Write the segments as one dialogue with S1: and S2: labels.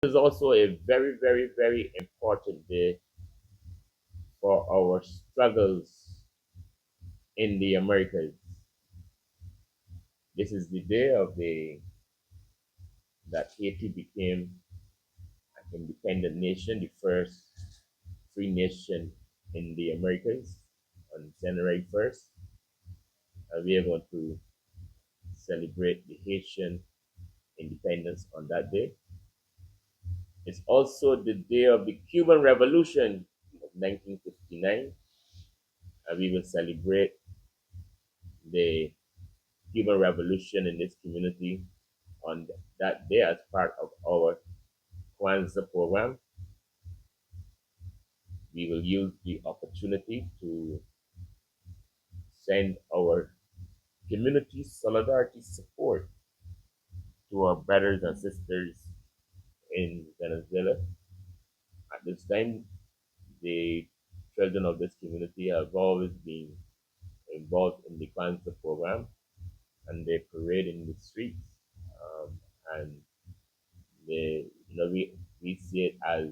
S1: This is also a very, very, very important day for our struggles in the Americas. This is the day of the that Haiti became an independent nation, the first free nation in the Americas on January 1st. And we are going to celebrate the Haitian independence on that day. It's also the day of the Cuban Revolution of 1959, and we will celebrate the Cuban Revolution in this community on that day as part of our Kwanzaa program. We will use the opportunity to send our community solidarity support to our brothers and sisters in Venezuela. At this time, the children of this community have always been involved in the Kwanzaa program, and they parade in the streets. And we see it as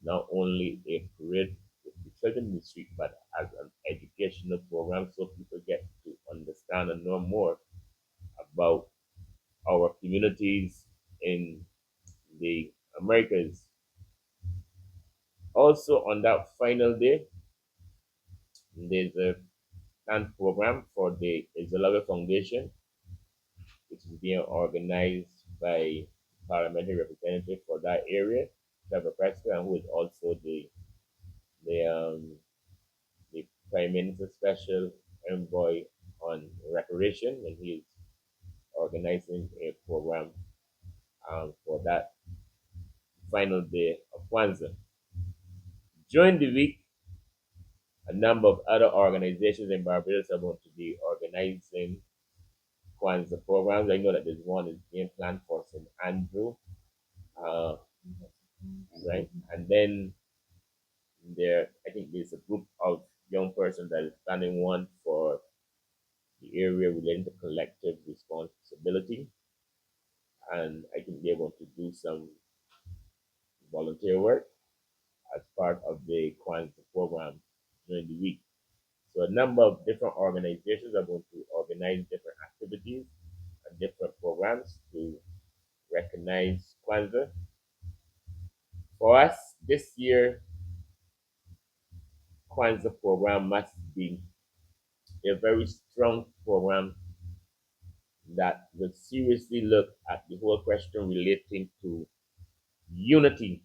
S1: not only a parade with the children in the street, but as an educational program so people get to understand and know more about our communities in the Americas. Also, on that final day, there's a planned program for the Izalawe Foundation, which is being organized by parliamentary representative for that area, Trevor Prescott, and who is also the um, the Prime Minister's Special Envoy on Recreation, and he is organizing a program for that final day of Kwanzaa. During the week, a number of other organizations in Barbados are going to be organizing Kwanzaa programs. I know that there's one is being planned for St. Andrew, uh, right? And then I think there's a group of young persons that is planning one for the area relating to collective responsibility. And I think they're going to do some volunteer work as part of the Kwanzaa program during the week. So a number of different organizations are going to organize different activities and different programs to recognize Kwanzaa. For us this year, Kwanzaa program must be a very strong program that will seriously look at the whole question relating to unity,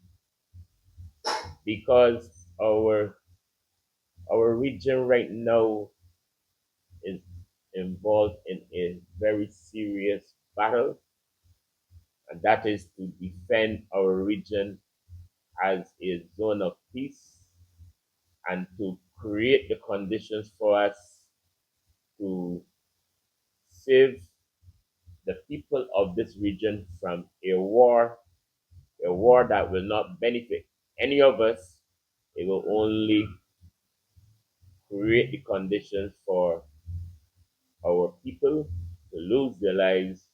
S1: because our our region right now is involved in a very serious battle, and that is to defend our region as a zone of peace and to create the conditions for us to save the people of this region from a war that will not benefit any of us. It will only create the conditions for our people to lose their lives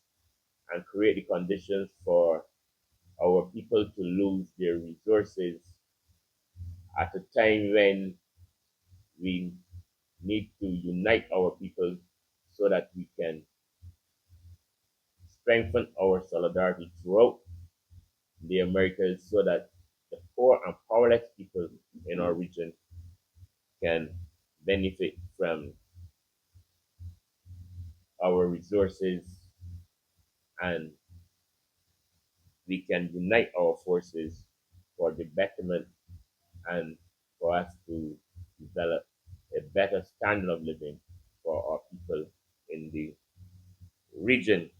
S1: and create the conditions for our people to lose their resources at a time when we need to unite our people so that we can strengthen our solidarity throughout the Americas so that the poor and powerless people in our region can benefit from our resources, and we can unite our forces for the betterment and for us to develop a better standard of living for our people in the region.